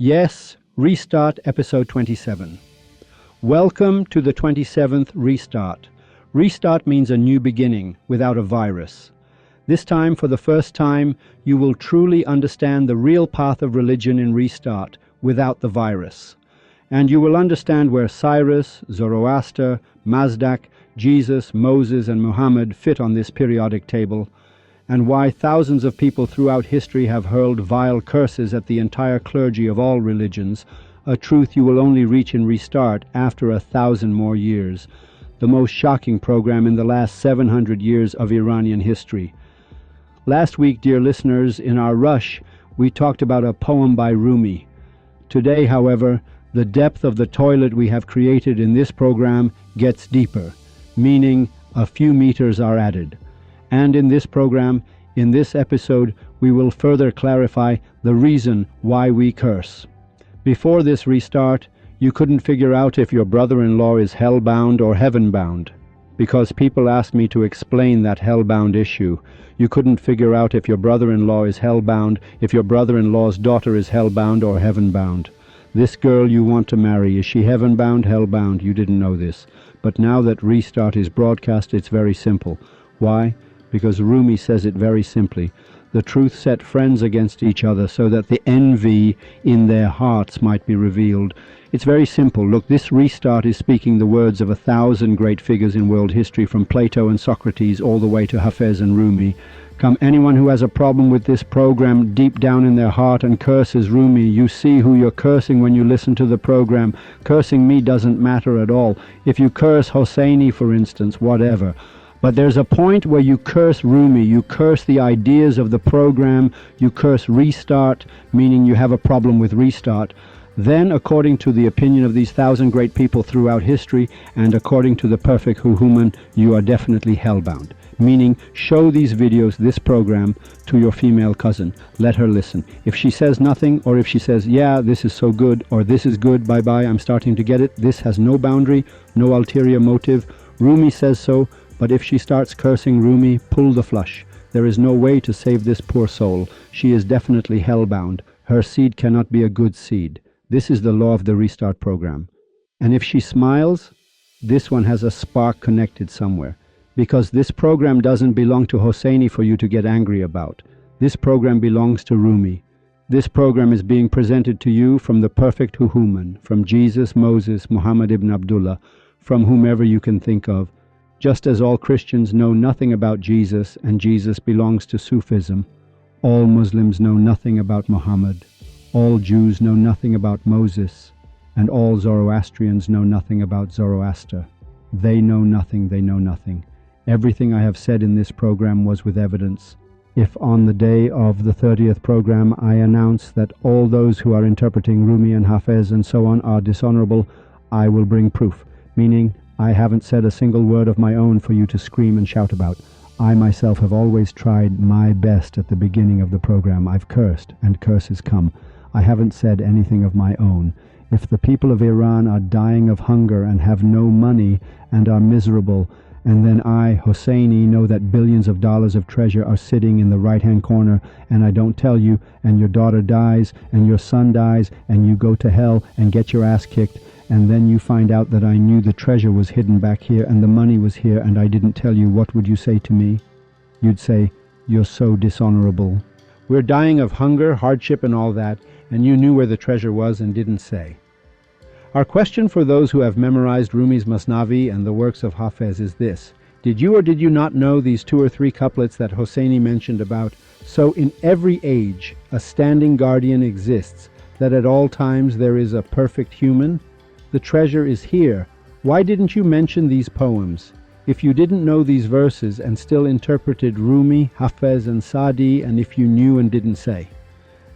Yes, Restart episode 27. Welcome to the 27th Restart. Restart means a new beginning without a virus. This time, for the first time, you will truly understand the real path of religion in Restart without the virus. And you will understand where Cyrus, Zoroaster, Mazdak, Jesus, Moses, and Muhammad fit on this periodic table, and why thousands of people throughout history have hurled vile curses at the entire clergy of all religions, a truth you will only reach in Restart after 1,000 more years, the most shocking program in the last 700 years of Iranian history. Last week, dear listeners, in our rush, we talked about a poem by Rumi. Today, however, the depth of the toilet we have created in this program gets deeper, meaning a few meters are added. And in this program, in this episode, we will further clarify the reason why we curse. Before this Restart, you couldn't figure out if your brother-in-law is hell-bound or heaven-bound, because people asked me to explain that hell-bound issue. You couldn't figure out if your brother-in-law is hell-bound, if your brother-in-law's daughter is hell-bound or heaven-bound. This girl you want to marry, is she heaven-bound, hell-bound? You didn't know this. But now that Restart is broadcast, it's very simple. Why? Because Rumi says it very simply. The truth set friends against each other so that the envy in their hearts might be revealed. It's very simple. Look, this Restart is speaking the words of 1,000 great figures in world history, from Plato and Socrates all the way to Hafez and Rumi. Come, anyone who has a problem with this program deep down in their heart and curses Rumi, you see who you're cursing when you listen to the program. Cursing me doesn't matter at all. If you curse Hosseini, for instance, whatever. But there's a point where you curse Rumi, you curse the ideas of the program, you curse Restart, meaning you have a problem with Restart. Then, according to the opinion of these 1,000 great people throughout history, and according to the perfect human, you are definitely hellbound. Meaning, show these videos, this program, to your female cousin. Let her listen. If she says nothing, or if she says, yeah, this is so good, or this is good, bye-bye, I'm starting to get it, this has no boundary, no ulterior motive, Rumi says so. But if she starts cursing Rumi, pull the flush. There is no way to save this poor soul. She is definitely hellbound. Her seed cannot be a good seed. This is the law of the Restart program. And if she smiles, this one has a spark connected somewhere. Because this program doesn't belong to Hosseini for you to get angry about. This program belongs to Rumi. This program is being presented to you from the perfect human, from Jesus, Moses, Muhammad ibn Abdullah, from whomever you can think of. Just as all Christians know nothing about Jesus, and Jesus belongs to Sufism, all Muslims know nothing about Muhammad, all Jews know nothing about Moses, and all Zoroastrians know nothing about Zoroaster. They know nothing, they know nothing. Everything I have said in this program was with evidence. If on the day of the 30th program I announce that all those who are interpreting Rumi and Hafez and so on are dishonorable, I will bring proof, meaning I haven't said a single word of my own for you to scream and shout about. I myself have always tried my best at the beginning of the program. I've cursed, and curses come. I haven't said anything of my own. If the people of Iran are dying of hunger and have no money and are miserable, and then I, Hosseini, know that billions of dollars of treasure are sitting in the right-hand corner, and I don't tell you, and your daughter dies, and your son dies, and you go to hell and get your ass kicked, and then you find out that I knew the treasure was hidden back here and the money was here and I didn't tell you, what would you say to me? You'd say, you're so dishonorable. We're dying of hunger, hardship, and all that, and you knew where the treasure was and didn't say. Our question for those who have memorized Rumi's Masnavi and the works of Hafez is this. Did you or did you not know these 2 or 3 couplets that Hosseini mentioned about? So in every age, a standing guardian exists, that at all times there is a perfect human. The treasure is here. Why didn't you mention these poems? If you didn't know these verses and still interpreted Rumi, Hafez, and Sadi, and if you knew and didn't say?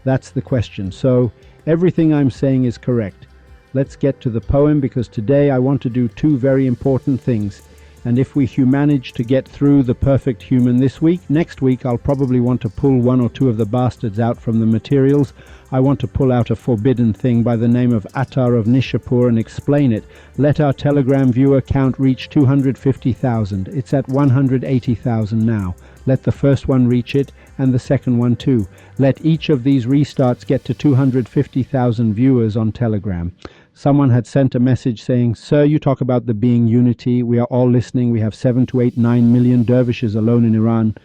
That's the question. So everything I'm saying is correct. Let's get to the poem, because today I want to do 2 very important things. And if we manage to get through the perfect human this week, next week I'll probably want to pull 1 or 2 of the bastards out from the materials. I want to pull out a forbidden thing by the name of Attar of Nishapur and explain it. Let our Telegram viewer count reach 250,000. It's at 180,000 now. Let the first one reach it, and the second one too. Let each of these restarts get to 250,000 viewers on Telegram. Someone had sent a message saying, "Sir, you talk about the being unity. We are all listening. We have 7 to 8, 9 million dervishes alone in Iran."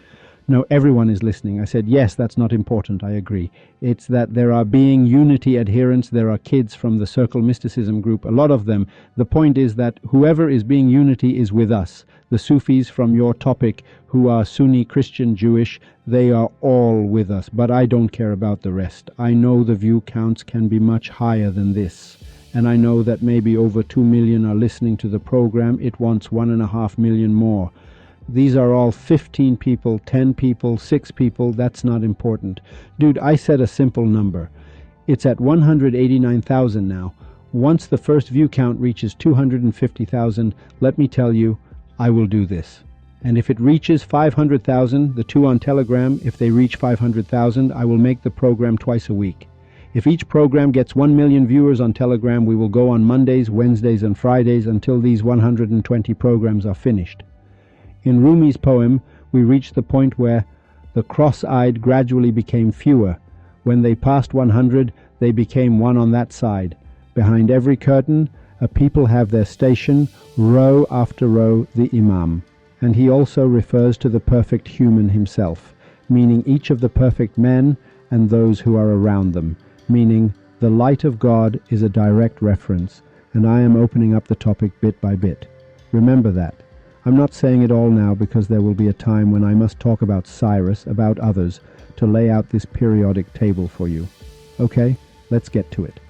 No, everyone is listening. I said, yes, that's not important. I agree. It's that there are being unity adherents. There are kids from the Circle Mysticism group, a lot of them. The point is that whoever is being unity is with us. The Sufis from your topic who are Sunni, Christian, Jewish, they are all with us. But I don't care about the rest. I know the view counts can be much higher than this. And I know that maybe over 2 million are listening to the program. It wants 1.5 million more. These are all 15 people, 10 people, 6 people. That's not important. Dude, I said a simple number. It's at 189,000 now. Once the first view count reaches 250,000, let me tell you, I will do this. And if it reaches 500,000, the two on Telegram, if they reach 500,000, I will make the program twice a week. If each program gets 1 million viewers on Telegram, we will go on Mondays, Wednesdays, and Fridays until these 120 programs are finished. In Rumi's poem, we reached the point where the cross-eyed gradually became fewer. When they passed 100, they became one on that side. Behind every curtain, a people have their station, row after row, the Imam. And he also refers to the perfect human himself, meaning each of the perfect men and those who are around them, meaning the light of God is a direct reference, and I am opening up the topic bit by bit. Remember that. I'm not saying it all now because there will be a time when I must talk about Cyrus, about others, to lay out this periodic table for you. Okay, let's get to it.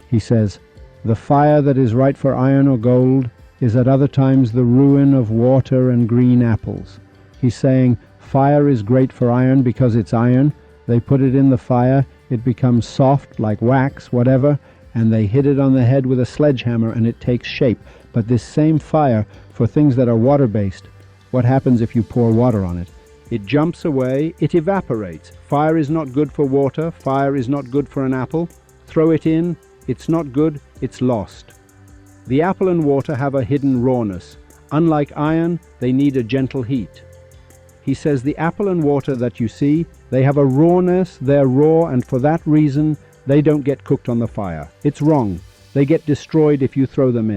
He says, "The fire that is right for iron or gold is at other times the ruin of water and green apples." He's saying fire is great for iron because it's iron. They put it in the fire, it becomes soft like wax, whatever, and they hit it on the head with a sledgehammer and it takes shape. But this same fire, for things that are water-based, what happens if you pour water on it? It jumps away, it evaporates. Fire is not good for water, fire is not good for an apple. Throw it in, it's not good, it's lost. The apple and water have a hidden rawness. Unlike iron, they need a gentle heat. He says the apple and water that you see, they have a rawness, they're raw, and for that reason, they don't get cooked on the fire. It's wrong. They get destroyed if you throw them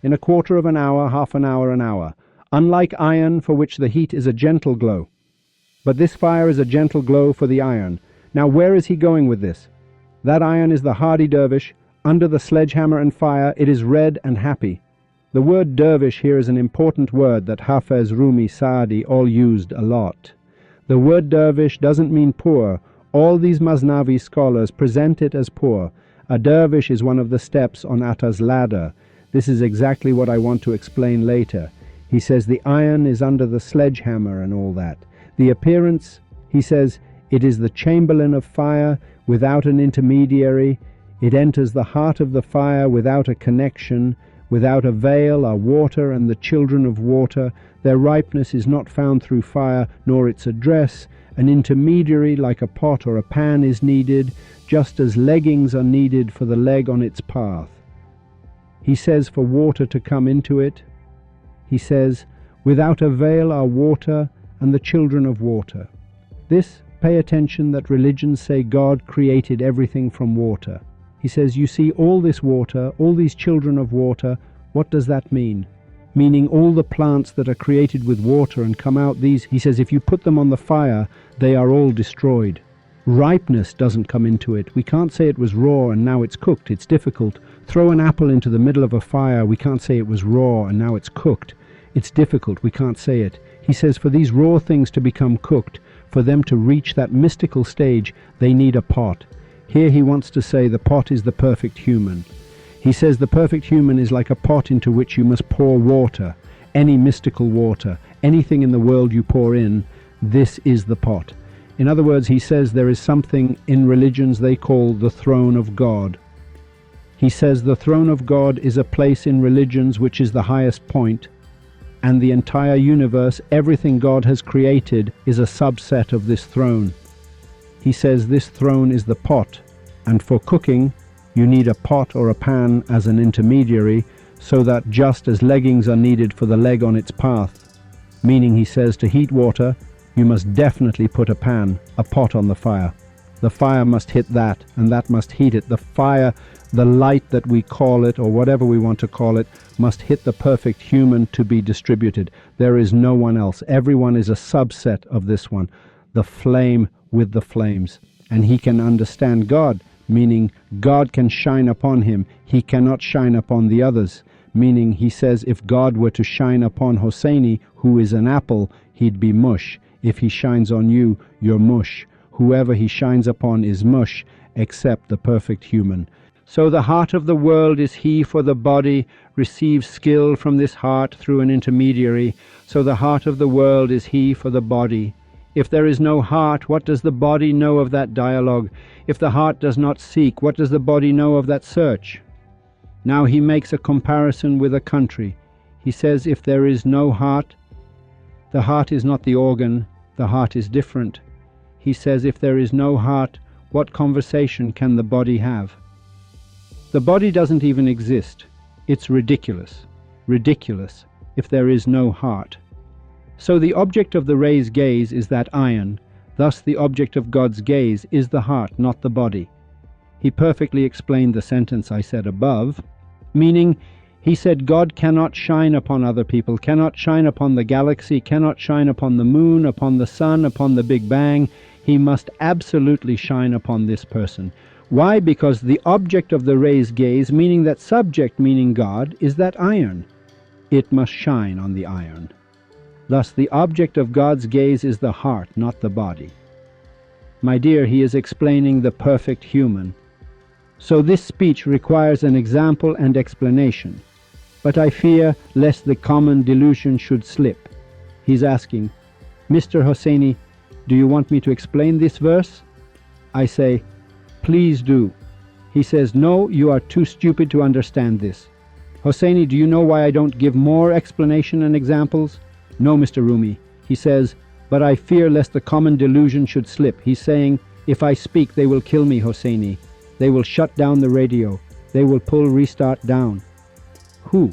in a quarter of an hour, half an hour, an hour. Unlike iron, for which the heat is a gentle glow. But this fire is a gentle glow for the iron. Now where is he going with this? That iron is the hardy dervish. Under the sledgehammer and fire, it is red and happy. The word dervish here is an important word that Hafez, Rumi, Saadi all used a lot. The word dervish doesn't mean poor. All these Masnavi scholars present it as poor. A dervish is one of the steps on Atta's ladder. This is exactly what I want to explain later. He says the iron is under the sledgehammer and all that. The appearance, he says, it is the chamberlain of fire without an intermediary. It enters the heart of the fire without a connection. Without a veil are water and the children of water. Their ripeness is not found through fire, nor its address. An intermediary like a pot or a pan is needed, just as leggings are needed for the leg on its path. He says for water to come into it. He says, without a veil are water and the children of water. This, pay attention that religions say God created everything from water. He says, you see all this water, all these children of water, what does that mean? Meaning all the plants that are created with water and come out these, he says, if you put them on the fire, they are all destroyed. Ripeness doesn't come into it. We can't say it was raw and now it's cooked. It's difficult. Throw an apple into the middle of a fire. We can't say it was raw and now it's cooked. It's difficult. We can't say it. He says for these raw things to become cooked, for them to reach that mystical stage, they need a pot. Here he wants to say the pot is the perfect human. He says the perfect human is like a pot into which you must pour water, any mystical water, anything in the world you pour in, this is the pot. In other words, he says there is something in religions they call the throne of God. He says the throne of God is a place in religions which is the highest point, and the entire universe, everything God has created, is a subset of this throne. He says this throne is the pot, and for cooking, you need a pot or a pan as an intermediary, so that just as leggings are needed for the leg on its path, meaning he says to heat water, You must definitely put a pot on the fire. The fire must hit that, and that must heat it. The fire, the light that we call it, or whatever we want to call it, must hit the perfect human to be distributed. There is no one else. Everyone is a subset of this one. The flame with the flames. And he can understand God, meaning God can shine upon him. He cannot shine upon the others, meaning he says if God were to shine upon Hosseini, who is an apple, he'd be mush. If he shines on you, you're mush. Whoever he shines upon is mush, except the perfect human. So the heart of the world is he, for the body receives skill from this heart through an intermediary. So the heart of the world is he for the body. If there is no heart, what does the body know of that dialogue? If the heart does not seek, what does the body know of that search? Now he makes a comparison with a country. He says if there is no heart, the heart is not the organ, the heart is different. He says if there is no heart, what conversation can the body have? The body doesn't even exist. It's ridiculous. Ridiculous if there is no heart. So the object of the ray's gaze is that iron. Thus the object of God's gaze is the heart, not the body. He perfectly explained the sentence I said above, meaning he said God cannot shine upon other people, cannot shine upon the galaxy, cannot shine upon the moon, upon the sun, upon the Big Bang. He must absolutely shine upon this person. Why? Because the object of the ray's gaze, meaning that subject, meaning God, is that iron. It must shine on the iron. Thus the object of God's gaze is the heart, not the body. My dear, he is explaining the perfect human. So this speech requires an example and explanation. But I fear lest the common delusion should slip. He's asking, Mr. Hosseini, do you want me to explain this verse? I say, please do. He says, no, you are too stupid to understand this. Hosseini, do you know why I don't give more explanation and examples? No, Mr. Rumi. He says, but I fear lest the common delusion should slip. He's saying, if I speak, they will kill me, Hosseini. They will shut down the radio. They will pull restart down. Who?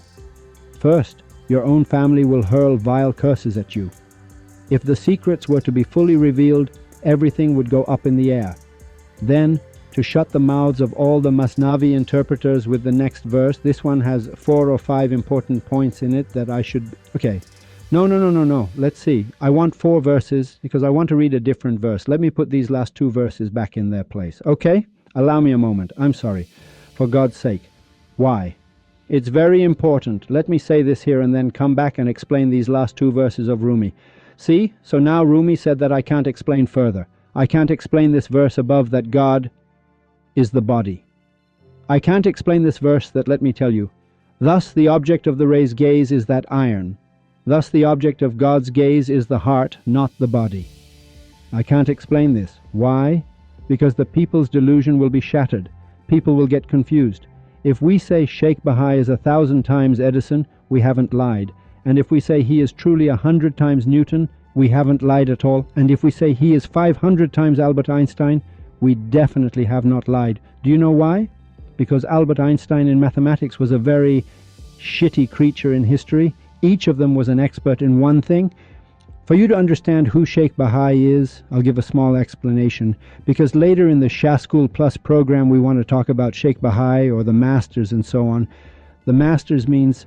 First, your own family will hurl vile curses at you. If the secrets were to be fully revealed, everything would go up in the air. Then, to shut the mouths of all the Masnavi interpreters with the next verse, this one has 4 or 5 important points in it that I should... Okay. No. Let's see. I want 4 verses because I want to read a different verse. Let me put these last 2 verses back in their place. Okay? Allow me a moment. I'm sorry. For God's sake. Why? It's very important. Let me say this here and then come back and explain these last 2 verses of Rumi. See? So now Rumi said that I can't explain further. I can't explain this verse above that God is the body. I can't explain this verse that, let me tell you, thus the object of the ray's gaze is that iron. Thus the object of God's gaze is the heart, not the body. I can't explain this. Why? Because the people's delusion will be shattered. People will get confused. If we say Sheikh Bahai is 1,000 times Edison, we haven't lied. And if we say he is truly 100 times Newton, we haven't lied at all. And if we say he is 500 times Albert Einstein, we definitely have not lied. Do you know why? Because Albert Einstein in mathematics was a very shitty creature in history. Each of them was an expert in one thing. For you to understand who Sheikh Bahai is, I'll give a small explanation, because later in the Shah School Plus program we want to talk about Sheikh Bahai or the Masters and so on. The Masters means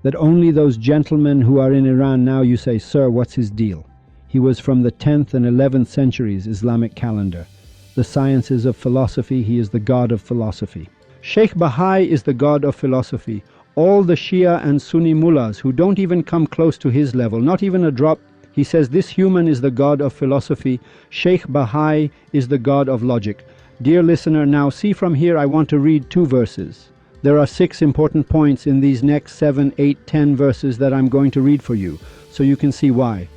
that only those gentlemen who are in Iran now, you say, sir, what's his deal? He was from the 10th and 11th centuries Islamic calendar. The sciences of philosophy, he is the god of philosophy. Sheikh Bahai is the god of philosophy. All the Shia and Sunni mullahs who don't even come close to his level, not even a drop, he says this human is the god of philosophy. Sheikh Bahai is the god of logic. Dear listener, now see from here I want to read 2 verses. There are 6 important points in these next 7, 8, 10 verses that I'm going to read for you, so you can see why.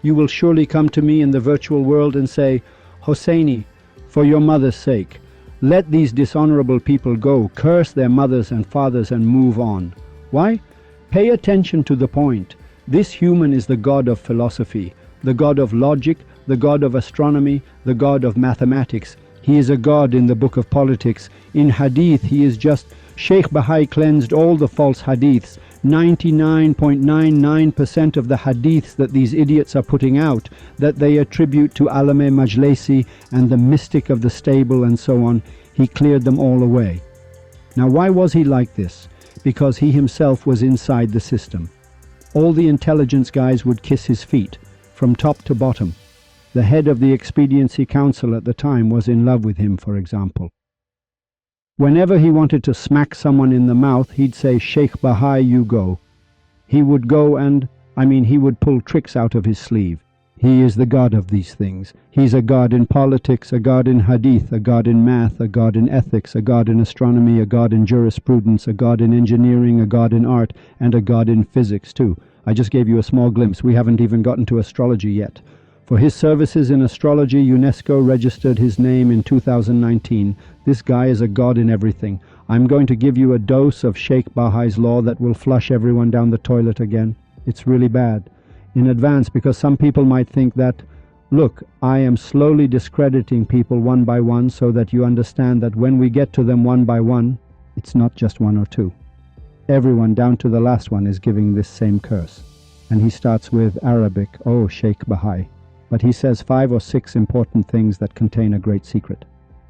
You will surely come to me in the virtual world and say, Hosseini, for your mother's sake, let these dishonorable people go, curse their mothers and fathers and move on. Why? Pay attention to the point. This human is the god of philosophy, the god of logic, the god of astronomy, the god of mathematics. He is a god in the book of politics. In hadith, he is just... Sheikh Bahai cleansed all the false hadiths. 99.99% of the hadiths that these idiots are putting out, that they attribute to Alame Majlesi and the mystic of the stable and so on, he cleared them all away. Now why was he like this? Because he himself was inside the system. All the intelligence guys would kiss his feet, from top to bottom. The head of the Expediency Council at the time was in love with him, for example. Whenever he wanted to smack someone in the mouth, he'd say, "Sheikh Bahai, you go." He would go and, he would pull tricks out of his sleeve. He is the god of these things. He's a god in politics, a god in hadith, a god in math, a god in ethics, a god in astronomy, a god in jurisprudence, a god in engineering, a god in art, and a god in physics too. I just gave you a small glimpse. We haven't even gotten to astrology yet. For his services in astrology, UNESCO registered his name in 2019. This guy is a god in everything. I'm going to give you a dose of Sheikh Bahai's law that will flush everyone down the toilet again. It's really bad. In advance, because some people might think that, look, I am slowly discrediting people one by one so that you understand that when we get to them one by one, it's not just one or two. Everyone down to the last one is giving this same curse. And he starts with Arabic, oh Sheikh Bahai. But he says 5 or 6 important things that contain a great secret.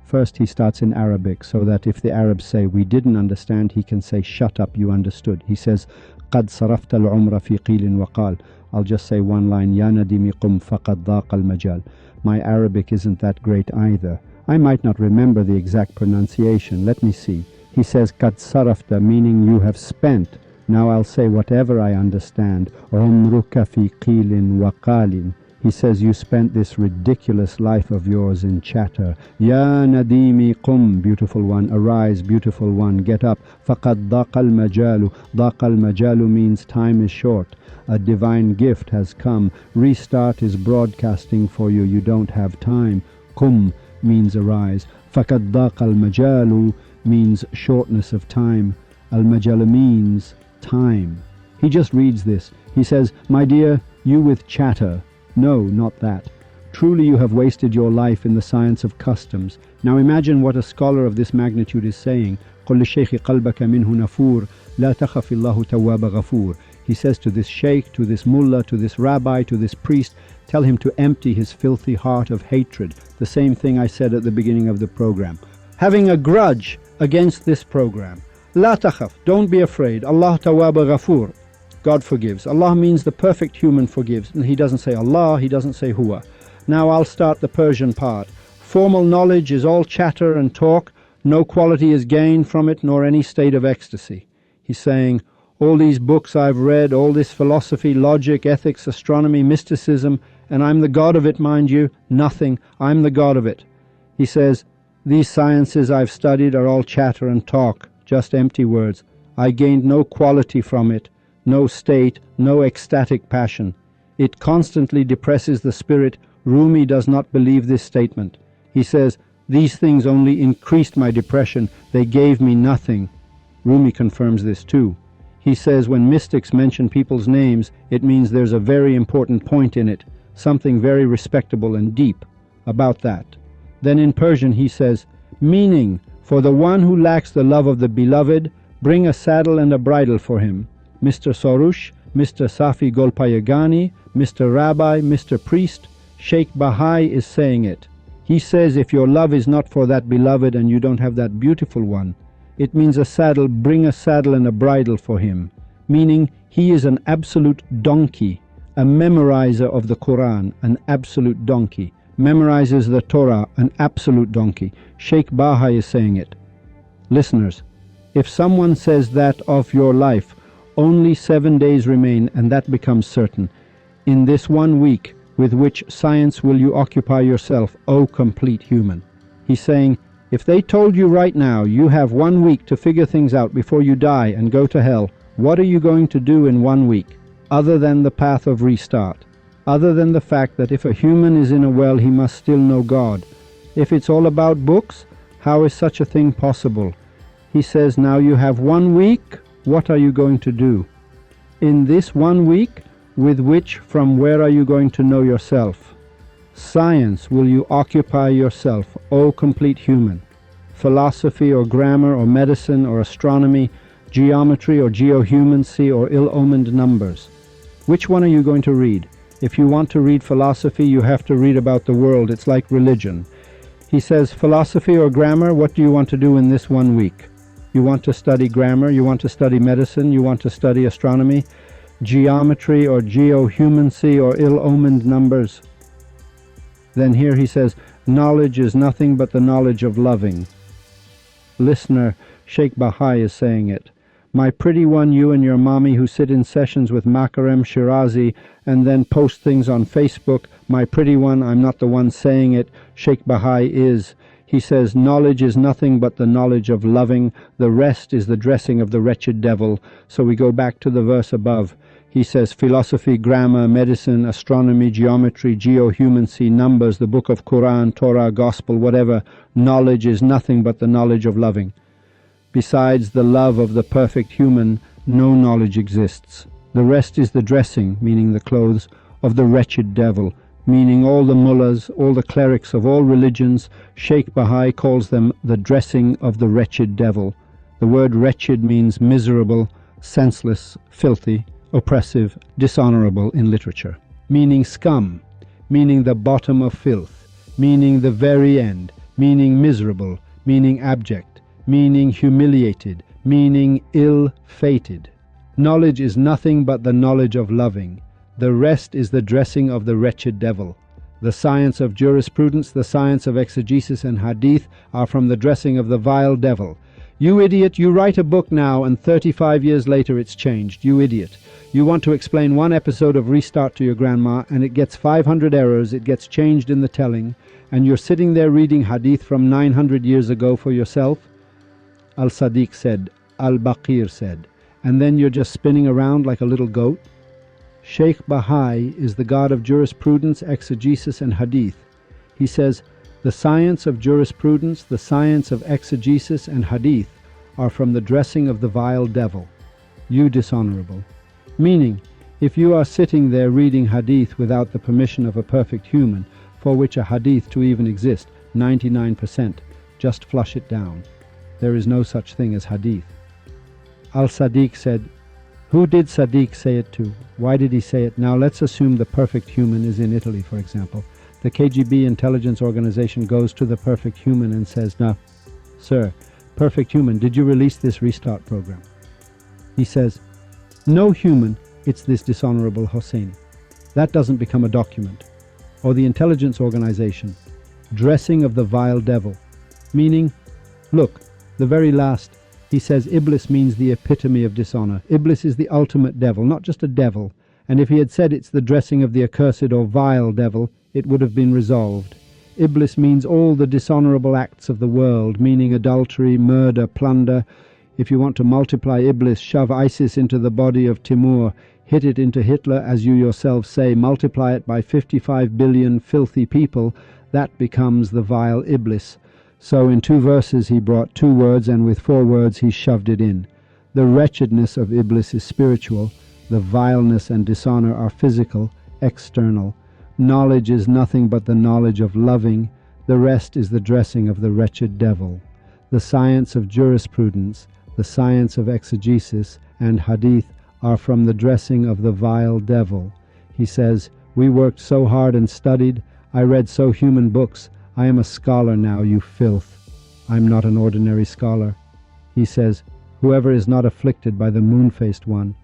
First, he starts in Arabic, so that if the Arabs say, we didn't understand, he can say, shut up, you understood. He says, قَدْ صَرَفْتَ الْعُمْرَ فِي قِيلٍ وَقَالٍ. I'll just say one line, يَا نَدِيمِ قُمْ فَقَدْ ضَاقَ الْمَجَالِ. My Arabic isn't that great either. I might not remember the exact pronunciation. Let me see. He says, قَدْ صَرَفْتَ, meaning you have spent. Now I'll say whatever I understand. عُمْرُكَ فِي قِيلٍ وَقَالٍ. He says, you spent this ridiculous life of yours in chatter. Ya Nadimi Qum, beautiful one, arise, beautiful one, get up. Faqad daqal majalu. Daqal majalu means time is short. A divine gift has come. Restart is broadcasting for you. You don't have time. Qum means arise. Faqad daqal majalu means shortness of time. Al majalu means time. He just reads this. He says, my dear, you with chatter. No, not that. Truly you have wasted your life in the science of customs. Now imagine what a scholar of this magnitude is saying. قُلْ لِلشَّيْخِ قَلْبَكَ مِنْهُ نَفُورٌ لَا تَخَفِ اللَّهُ تَوَّابَ غَفُورٌ. He says to this sheikh, to this mullah, to this rabbi, to this priest, tell him to empty his filthy heart of hatred. The same thing I said at the beginning of the program. Having a grudge against this program. لَا تَخَفْ, don't be afraid. Allah tawwab ghafur. God forgives. Allah means the perfect human forgives. And he doesn't say Allah, he doesn't say Huwa. Now I'll start the Persian part. Formal knowledge is all chatter and talk. No quality is gained from it, nor any state of ecstasy. He's saying, all these books I've read, all this philosophy, logic, ethics, astronomy, mysticism, and I'm the god of it, mind you, nothing. I'm the god of it. He says, these sciences I've studied are all chatter and talk, just empty words. I gained no quality from it. No state, no ecstatic passion. It constantly depresses the spirit. Rumi does not believe this statement. He says, these things only increased my depression. They gave me nothing. Rumi confirms this too. He says when mystics mention people's names, it means there's a very important point in it, something very respectable and deep about that. Then in Persian he says, meaning, for the one who lacks the love of the beloved, bring a saddle and a bridle for him. Mr. Sorush, Mr. Safi Golpayagani, Mr. Rabbi, Mr. Priest, Sheikh Bahai is saying it. He says if your love is not for that beloved and you don't have that beautiful one, it means a saddle, bring a saddle and a bridle for him. Meaning he is an absolute donkey, a memorizer of the Quran, an absolute donkey. Memorizes the Torah, an absolute donkey. Sheikh Bahai is saying it. Listeners, if someone says that of your life, only 7 days remain and that becomes certain. In this 1 week, with which science will you occupy yourself, O complete human? He's saying, if they told you right now you have 1 week to figure things out before you die and go to hell, what are you going to do in 1 week, other than the path of restart? Other than the fact that if a human is in a well, he must still know God. If it's all about books, how is such a thing possible? He says, now you have 1 week, what are you going to do? In this 1 week, with which, from where are you going to know yourself? Science will you occupy yourself, O complete human. Philosophy or grammar or medicine or astronomy, geometry or geohumancy or ill-omened numbers. Which one are you going to read? If you want to read philosophy, you have to read about the world. It's like religion. He says, philosophy or grammar, what do you want to do in this 1 week? You want to study grammar, you want to study medicine, you want to study astronomy, geometry or geohumancy or ill-omened numbers. Then here he says, knowledge is nothing but the knowledge of loving. Listener, Sheikh Bahai is saying it. My pretty one, you and your mommy who sit in sessions with Makarem Shirazi and then post things on Facebook. My pretty one, I'm not the one saying it. Sheikh Bahai is. He says, knowledge is nothing but the knowledge of loving. The rest is the dressing of the wretched devil. So we go back to the verse above. He says, philosophy, grammar, medicine, astronomy, geometry, geohumancy, numbers, the book of Quran, Torah, gospel, whatever. Knowledge is nothing but the knowledge of loving. Besides the love of the perfect human, no knowledge exists. The rest is the dressing, meaning the clothes, of the wretched devil, meaning all the mullahs, all the clerics of all religions. Sheikh Bahai calls them the dressing of the wretched devil. The word wretched means miserable, senseless, filthy, oppressive, dishonorable in literature, meaning scum, meaning the bottom of filth, meaning the very end, meaning miserable, meaning abject, meaning humiliated, meaning ill-fated. Knowledge is nothing but the knowledge of loving. The rest is the dressing of the wretched devil. The science of jurisprudence, the science of exegesis and hadith are from the dressing of the vile devil. You idiot, you write a book now and 35 years later it's changed. You idiot. You want to explain one episode of Restart to your grandma and it gets 500 errors, it gets changed in the telling, and you're sitting there reading hadith from 900 years ago for yourself? Al-Sadiq said, Al-Baqir said, and then you're just spinning around like a little goat? Sheikh Bahai is the god of jurisprudence, exegesis and hadith. He says, the science of jurisprudence, the science of exegesis and hadith are from the dressing of the vile devil. You dishonorable. Meaning, if you are sitting there reading hadith without the permission of a perfect human, for which a hadith to even exist, 99%, just flush it down. There is no such thing as hadith. Al-Sadiq said, who did Sadiq say it to? Why did he say it? Now let's assume the perfect human is in Italy, for example. The KGB intelligence organization goes to the perfect human and says, now, sir, perfect human, did you release this restart program? He says, no human, it's this dishonorable Hosseini. That doesn't become a document. Or the intelligence organization, dressing of the vile devil, meaning, look, the very last, he says Iblis means the epitome of dishonor. Iblis is the ultimate devil, not just a devil. And if he had said it's the dressing of the accursed or vile devil, it would have been resolved. Iblis means all the dishonorable acts of the world, meaning adultery, murder, plunder. If you want to multiply Iblis, shove ISIS into the body of Timur, hit it into Hitler, as you yourself say, multiply it by 55 billion filthy people, that becomes the vile Iblis. So in 2 verses he brought 2 words, and with 4 words he shoved it in. The wretchedness of Iblis is spiritual, the vileness and dishonor are physical, external. Knowledge is nothing but the knowledge of loving, the rest is the dressing of the wretched devil. The science of jurisprudence, the science of exegesis and hadith are from the dressing of the vile devil. He says, we worked so hard and studied, I read so human books, I am a scholar now, you filth. I'm not an ordinary scholar. He says, whoever is not afflicted by the moon-faced one,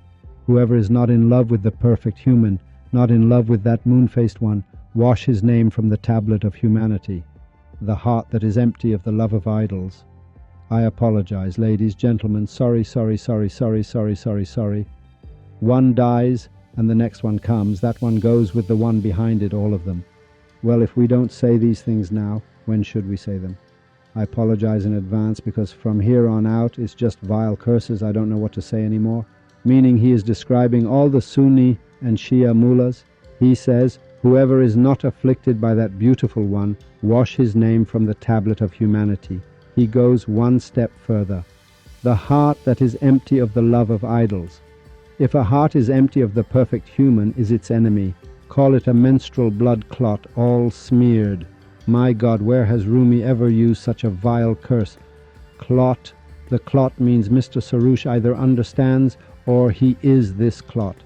whoever is not in love with the perfect human, not in love with that moon-faced one, wash his name from the tablet of humanity, the heart that is empty of the love of idols. I apologize, ladies, gentlemen, sorry. One dies and the next one comes, that one goes with the one behind it, all of them. Well, if we don't say these things now, when should we say them? I apologize in advance because from here on out it's just vile curses, I don't know what to say anymore. Meaning he is describing all the Sunni and Shia mullahs. He says, whoever is not afflicted by that beautiful one, wash his name from the tablet of humanity. He goes one step further. The heart that is empty of the love of idols. If a heart is empty of the perfect human, is its enemy. Call it a menstrual blood clot, all smeared. My God, where has Rumi ever used such a vile curse? Clot. The clot means Mr. Sarush either understands or he is this clot.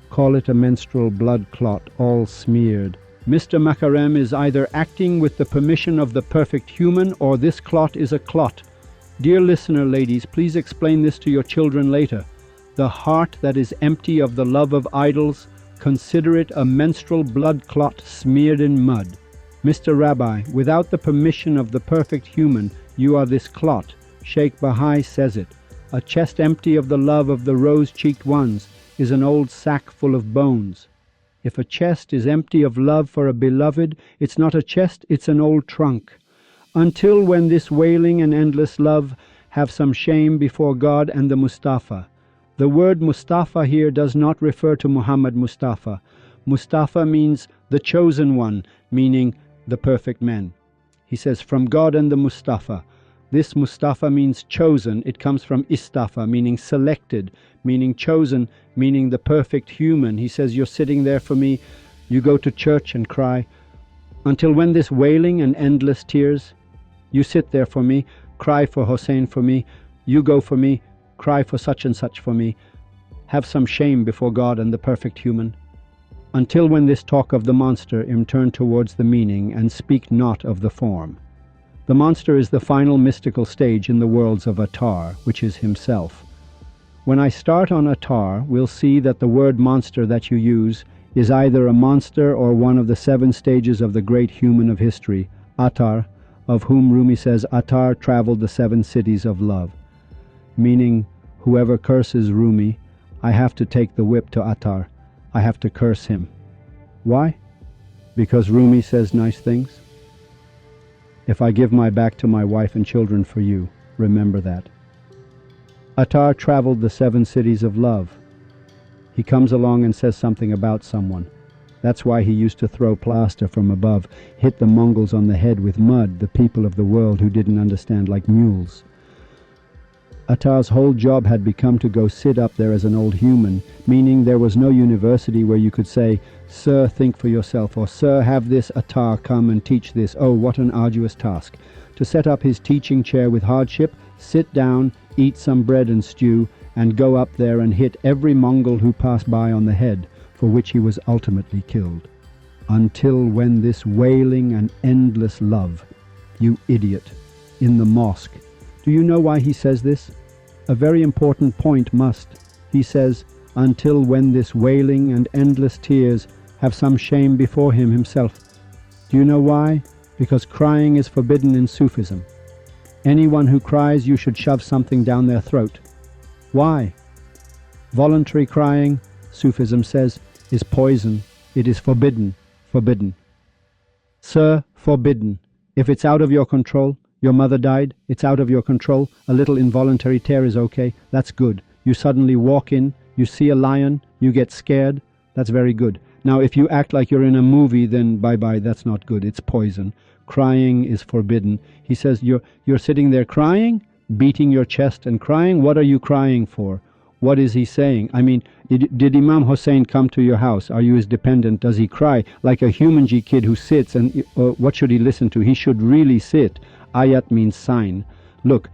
Call it a menstrual blood clot, all smeared. Mr. Makarem is either acting with the permission of the perfect human or this clot is a clot. Dear listener, ladies, please explain this to your children later. The heart that is empty of the love of idols, consider it a menstrual blood clot smeared in mud. Mr. Rabbi, without the permission of the perfect human, you are this clot. Sheikh Bahai says it. A chest empty of the love of the rose-cheeked ones is an old sack full of bones. If a chest is empty of love for a beloved, it's not a chest, it's an old trunk. Until when this wailing and endless love have some shame before God and the Mustafa. The word Mustafa here does not refer to Muhammad Mustafa. Mustafa means the chosen one, meaning the perfect man. He says, from God and the Mustafa. This Mustafa means chosen. It comes from Istafa, meaning selected, meaning chosen, meaning the perfect human. He says, you're sitting there for me. You go to church and cry. Until when this wailing and endless tears? You sit there for me, cry for Hussein for me. You go for me, cry for such and such for me. Have some shame before God and the perfect human. Until when this talk of the monster turn towards the meaning and speak not of the form. The monster is the final mystical stage in the worlds of Atar, which is himself. When I start on Atar, we'll see that the word monster that you use is either a monster or one of the 7 stages of the great human of history, Atar, of whom Rumi says Atar traveled the 7 cities of love. Meaning, whoever curses Rumi, I have to take the whip to Atar. I have to curse him. Why? Because Rumi says nice things? If I give my back to my wife and children for you, remember that. Atar traveled the 7 cities of love. He comes along and says something about someone. That's why he used to throw plaster from above, hit the Mongols on the head with mud, the people of the world who didn't understand, like mules. Atar's whole job had become to go sit up there as an old human, meaning there was no university where you could say, Sir, think for yourself, or Sir, have this Atar come and teach this. Oh, what an arduous task. To set up his teaching chair with hardship, sit down, eat some bread and stew, and go up there and hit every Mongol who passed by on the head, for which he was ultimately killed. Until when this wailing and endless love, you idiot, in the mosque. Do you know why he says this? A very important point must. He says, until when this wailing and endless tears have some shame before him himself. Do you know why? Because crying is forbidden in Sufism. Anyone who cries, you should shove something down their throat. Why? Voluntary crying, Sufism says, is poison. It is forbidden. Forbidden. Sir, forbidden. If it's out of your control, your mother died, it's out of your control, a little involuntary tear is okay, that's good. You suddenly walk in, you see a lion, you get scared, that's very good. Now if you act like you're in a movie, then bye-bye, that's not good, it's poison. Crying is forbidden. He says, you're sitting there crying, beating your chest and crying, what are you crying for? What is he saying? I mean, did Imam Hussein come to your house? Are you his dependent? Does he cry? Like a human kid who sits, and what should he listen to? He should really sit. Ayat means sign. Look,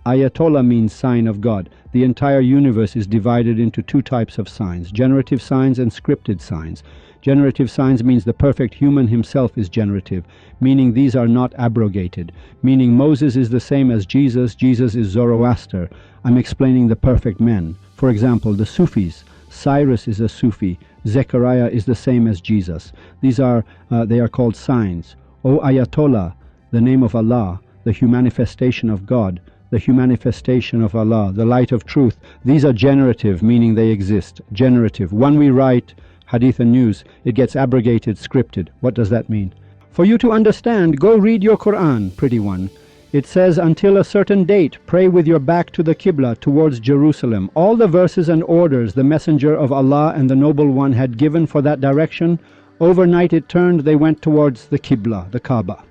Ayatollah means sign of God. The entire universe is divided into 2 types of signs, generative signs and scripted signs. Generative signs means the perfect human himself is generative, meaning these are not abrogated, meaning Moses is the same as Jesus, Jesus is Zoroaster. I'm explaining the perfect man. For example, the Sufis, Cyrus is a Sufi, Zechariah is the same as Jesus. These are, they are called signs. O Ayatollah, the name of Allah, the humanifestation of God, the humanifestation of Allah, the light of truth. These are generative, meaning they exist. Generative. When we write hadith and news, it gets abrogated, scripted. What does that mean? For you to understand, go read your Quran, pretty one. It says, until a certain date, pray with your back to the Qibla, towards Jerusalem. All the verses and orders the Messenger of Allah and the Noble One had given for that direction, overnight it turned, they went towards the Qibla, the Kaaba.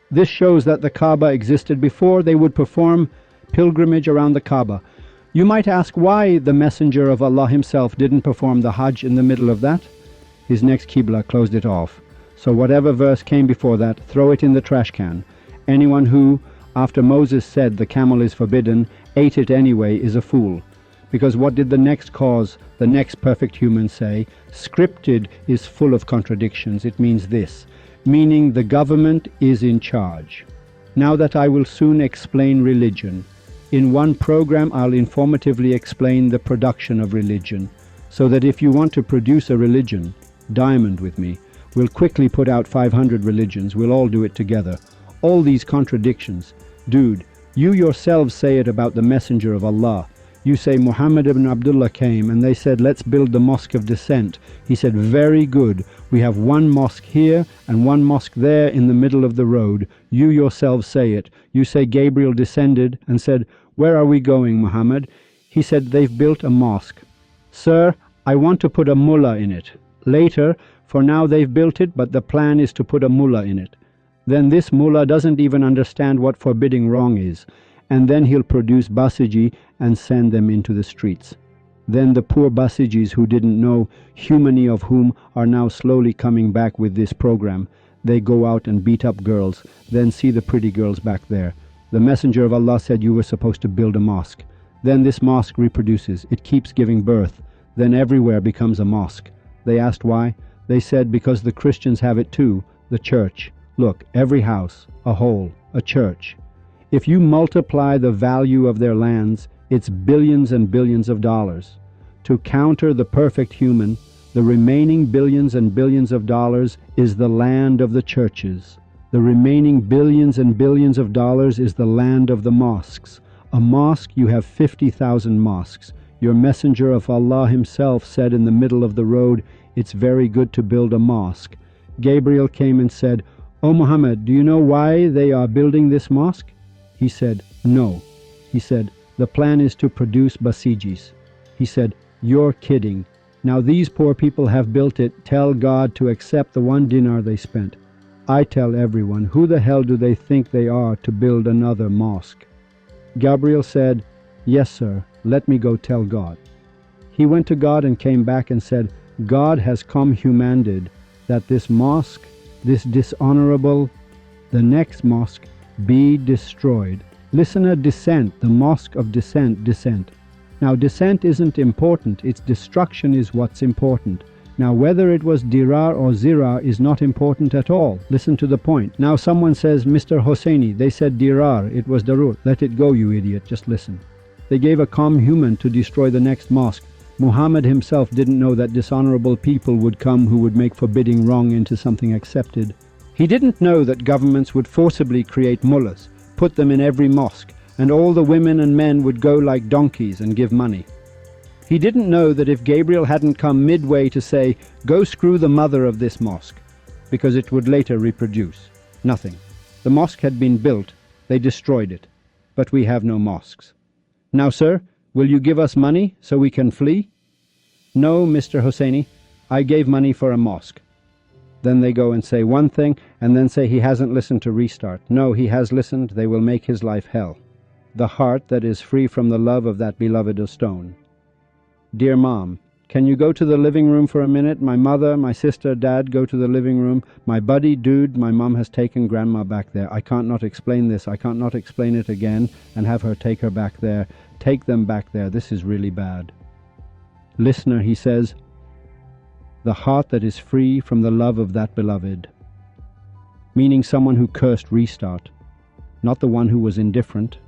This shows that the Kaaba existed before. They would perform pilgrimage around the Kaaba. You might ask why the Messenger of Allah himself didn't perform the Hajj in the middle of that. His next Qibla closed it off. So whatever verse came before that, throw it in the trash can. Anyone who, after Moses said the camel is forbidden, ate it anyway is a fool. Because what did the next cause, the next perfect human say? Scripted is full of contradictions. It means this, meaning the government is in charge. Now that I will soon explain religion. In one program I'll informatively explain the production of religion, so that if you want to produce a religion, diamond with me. We'll quickly put out 500 religions. We'll all do it together. All these contradictions. Dude, you yourselves say it about the messenger of Allah. You say Muhammad ibn Abdullah came and they said, let's build the mosque of descent. He said, very good. We have one mosque here and one mosque there in the middle of the road. You yourselves say it. You say Gabriel descended and said, where are we going, Muhammad? He said, they've built a mosque. Sir, I want to put a mullah in it. Later, for now they've built it, but the plan is to put a mullah in it. Then this mullah doesn't even understand what forbidding wrong is. And then he'll produce Basiji and send them into the streets. Then the poor Basijis who didn't know, many of whom are now slowly coming back with this program, they go out and beat up girls, then see the pretty girls back there. The messenger of Allah said you were supposed to build a mosque. Then this mosque reproduces, it keeps giving birth, then everywhere becomes a mosque. They asked why? They said because the Christians have it too, the church. Look, every house, a hole, a church. If you multiply the value of their lands, it's billions and billions of dollars. To counter the perfect human, the remaining billions and billions of dollars is the land of the churches. The remaining billions and billions of dollars is the land of the mosques. A mosque, you have 50,000 mosques. Your messenger of Allah himself said in the middle of the road, it's very good to build a mosque. Gabriel came and said, O Muhammad, do you know why they are building this mosque? He said, no. He said, the plan is to produce Basijis. He said, you're kidding. Now these poor people have built it. Tell God to accept the 1 dinar they spent. I tell everyone, who the hell do they think they are to build another mosque? Gabriel said, yes, sir, let me go tell God. He went to God and came back and said, God has commanded that this mosque, this dishonorable, the next mosque, be destroyed. Listener, descent, the mosque of descent, descent. Now descent isn't important, its destruction is what's important. Now whether it was dirar or zirar is not important at all. Listen to the point. Now someone says, Mr. Hosseini, they said dirar, it was darur. Let it go, you idiot, just listen. They gave a human to destroy the next mosque. Muhammad himself didn't know that dishonorable people would come who would make forbidding wrong into something accepted. He didn't know that governments would forcibly create mullahs, put them in every mosque, and all the women and men would go like donkeys and give money. He didn't know that if Gabriel hadn't come midway to say, go screw the mother of this mosque, because it would later reproduce. Nothing. The mosque had been built, they destroyed it, but we have no mosques. Now, sir, will you give us money so we can flee? No, Mr. Hosseini, I gave money for a mosque. Then they go and say one thing, and then say he hasn't listened to Restart. No, he has listened, they will make his life hell. The heart that is free from the love of that beloved of stone. Dear Mom, can you go to the living room for a minute? My mother, my sister, Dad, go to the living room. My buddy, dude, my mom has taken Grandma back there. I can't not explain this. I can't not explain it again and have her take her back there. Take them back there. This is really bad. Listener, he says, the heart that is free from the love of that beloved. Meaning someone who cursed Restart, not the one who was indifferent,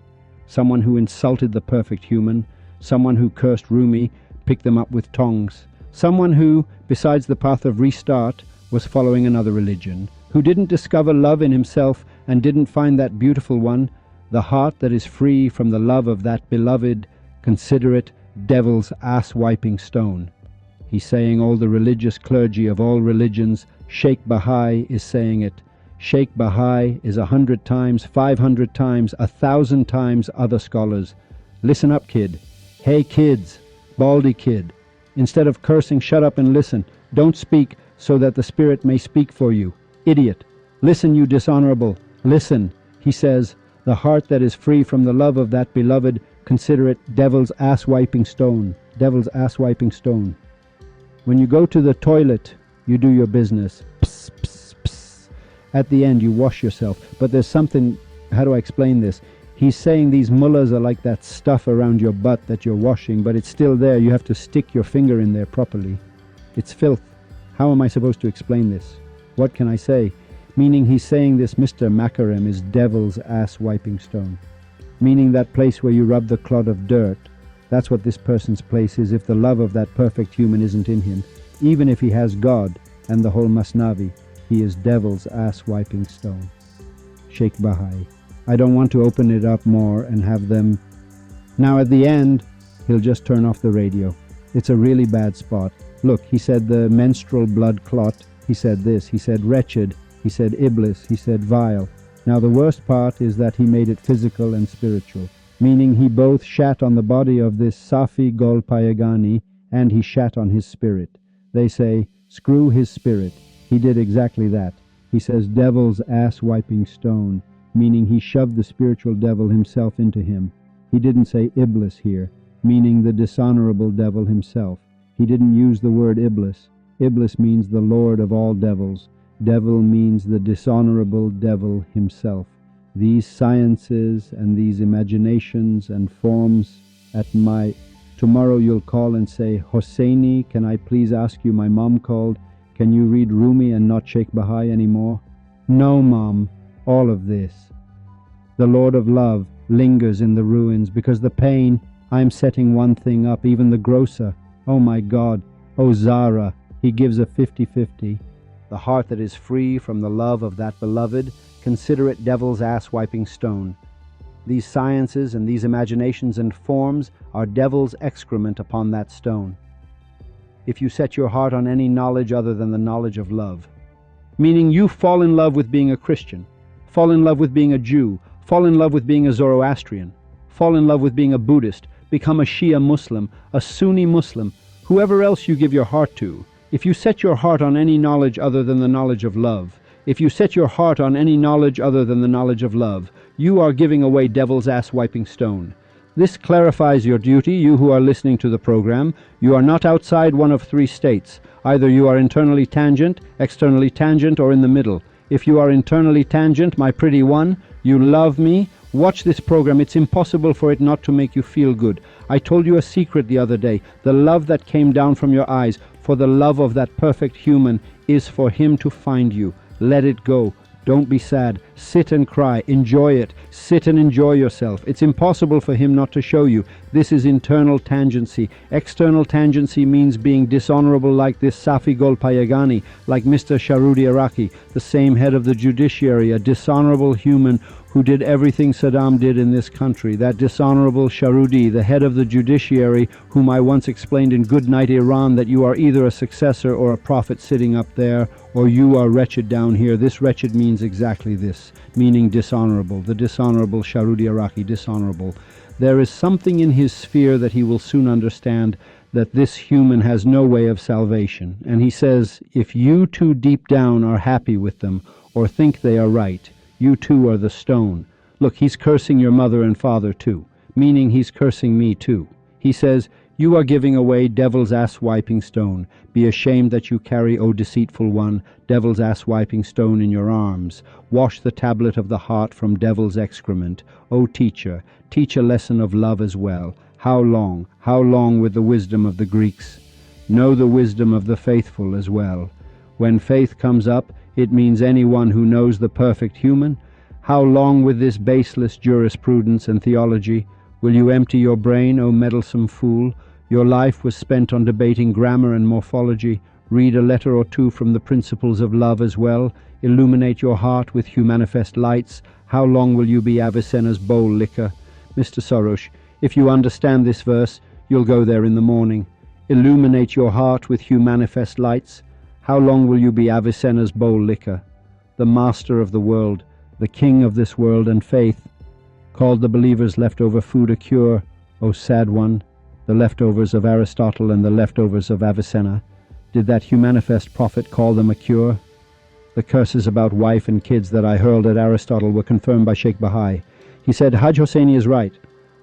someone who insulted the perfect human, someone who cursed Rumi, picked them up with tongs, someone who, besides the path of Restart, was following another religion, who didn't discover love in himself and didn't find that beautiful one, the heart that is free from the love of that beloved, consider it devil's ass-wiping stone. He's saying all the religious clergy of all religions, Sheikh Bahai is saying it. Sheikh Bahai is 100 times, 500 times, 1,000 times other scholars. Listen up, kid. Hey, kids, baldy kid. Instead of cursing, shut up and listen. Don't speak so that the Spirit may speak for you. Idiot. Listen, you dishonorable. Listen. He says, the heart that is free from the love of that beloved, consider it devil's ass-wiping stone. Devil's ass-wiping stone. When you go to the toilet, You do your business. Psst, psst, psst. At the end, you wash yourself. But there's something, how do I explain this? He's saying these mullahs are like that stuff around your butt that you're washing, but it's still there. You have to stick your finger in there properly. It's filth. How am I supposed to explain this? What can I say? Meaning he's saying this Mr. Makarem is devil's ass wiping stone. Meaning that place where you rub the clod of dirt. That's what this person's place is if the love of that perfect human isn't in him. Even if he has God and the whole Masnavi, he is devil's ass wiping stone. Sheikh Bahai. I don't want to open it up more and have them... Now at the end, he'll just turn off the radio. It's a really bad spot. Look, he said the menstrual blood clot. He said this. He said wretched. He said iblis. He said vile. Now the worst part is that he made it physical and spiritual. Meaning he both shat on the body of this Safi Gol Payagani and he shat on his spirit. They say, screw his spirit. He did exactly that. He says devil's ass wiping stone. Meaning he shoved the spiritual devil himself into him. He didn't say iblis here, meaning the dishonorable devil himself. He didn't use the word iblis. Iblis means the lord of all devils. Devil means the dishonorable devil himself. These sciences and these imaginations and forms at my... Tomorrow you'll call and say, Hosseini, can I please ask you, my mom called, can you read Rumi and not Sheikh Bahai anymore? No, Mom. All of this. The Lord of Love lingers in the ruins because the pain, I'm setting one thing up, even the grocer. Oh my God, oh Zara, he gives a 50-50. The heart that is free from the love of that beloved, consider it devil's ass wiping stone. These sciences and these imaginations and forms are devil's excrement upon that stone. If you set your heart on any knowledge other than the knowledge of love, meaning you fall in love with being a Christian, fall in love with being a Jew, fall in love with being a Zoroastrian, fall in love with being a Buddhist, become a Shia Muslim, a Sunni Muslim, whoever else you give your heart to. If you set your heart on any knowledge other than the knowledge of love, if you set your heart on any knowledge other than the knowledge of love, you are giving away devil's ass wiping stone. This clarifies your duty, you who are listening to the program. You are not outside one of three states. Either you are internally tangent, externally tangent, or in the middle. If you are internally tangent, my pretty one, you love me, watch this program. It's impossible for it not to make you feel good. I told you a secret the other day. The love that came down from your eyes for the love of that perfect human is for him to find you. Let it go. Don't be sad. Sit and cry. Enjoy it. Sit and enjoy yourself. It's impossible for him not to show you. This is internal tangency. External tangency means being dishonorable like this Safi Gol Payagani, like Mr. Sharudi Iraqi, the same head of the judiciary, a dishonorable human who did everything Saddam did in this country. That dishonorable Sharudi, the head of the judiciary, whom I once explained in Good Night Iran that you are either a successor or a prophet sitting up there, or you are wretched down here. This wretched means exactly this, meaning dishonorable. The dishonorable Sharudi Iraqi, dishonorable. There is something in his sphere that he will soon understand, that this human has no way of salvation. And he says, if you too deep down are happy with them, or think they are right, you too are the stone. Look, he's cursing your mother and father too, meaning he's cursing me too. He says, you are giving away devil's ass wiping stone. Be ashamed that you carry, O deceitful one, devil's ass wiping stone in your arms. Wash the tablet of the heart from devil's excrement. O teacher, teach a lesson of love as well. How long with the wisdom of the Greeks? Know the wisdom of the faithful as well. When faith comes up, it means anyone who knows the perfect human. How long with this baseless jurisprudence and theology? Will you empty your brain, O meddlesome fool? Your life was spent on debating grammar and morphology. Read a letter or two from the principles of love as well. Illuminate your heart with humanifest lights. How long will you be Avicenna's bowl liquor? Mr. Soros, if you understand this verse, you'll go there in the morning. Illuminate your heart with humanifest lights. How long will you be Avicenna's bowl liquor? The master of the world, the king of this world and faith, called the believers' leftover food a cure. O sad one, the leftovers of Aristotle and the leftovers of Avicenna. Did that humanifest prophet call them a cure? The curses about wife and kids that I hurled at Aristotle were confirmed by Sheikh Bahai. He said, Haj Hosseini is right.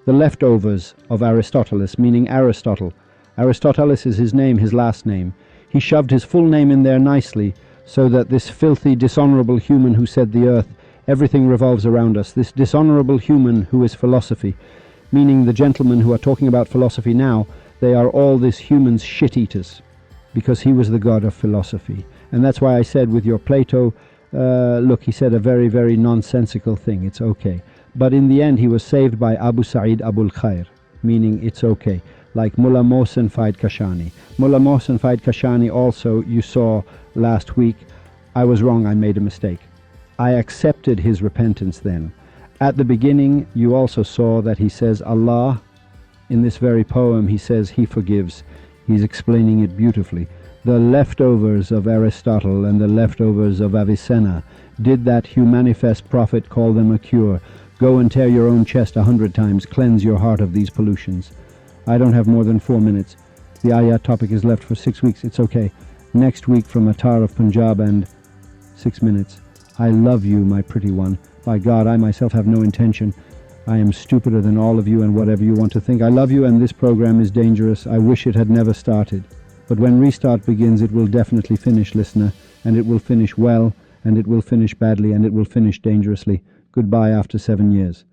The leftovers of Aristoteles, meaning Aristotle. Aristoteles is his name, his last name. He shoved his full name in there nicely, so that this filthy, dishonorable human who said the earth, everything revolves around us, this dishonorable human who is philosophy, meaning the gentlemen who are talking about philosophy now, they are all this human's shit-eaters, because he was the god of philosophy. And that's why I said with your Plato, look, he said a very, very nonsensical thing, it's okay. But in the end, he was saved by Abu Sa'id Abul Khair, meaning it's okay. Like Mullah Mohsen Faid Kashani. Mullah Mohsen Faid Kashani also, you saw last week, I was wrong, I made a mistake. I accepted his repentance then. At the beginning, you also saw that he says Allah. In this very poem, he says he forgives. He's explaining it beautifully. The leftovers of Aristotle and the leftovers of Avicenna, did that humanifest prophet call them a cure? Go and tear your own chest 100 times, cleanse your heart of these pollutions. I don't have more than 4 minutes. The ayat topic is left for 6 weeks, it's okay. Next week from Attar of Punjab and 6 minutes. I love you, my pretty one. By God, I myself have no intention. I am stupider than all of you and whatever you want to think. I love you, and this program is dangerous. I wish it had never started. But when restart begins, it will definitely finish, listener, and it will finish well, and it will finish badly, and it will finish dangerously. Goodbye after 7 years.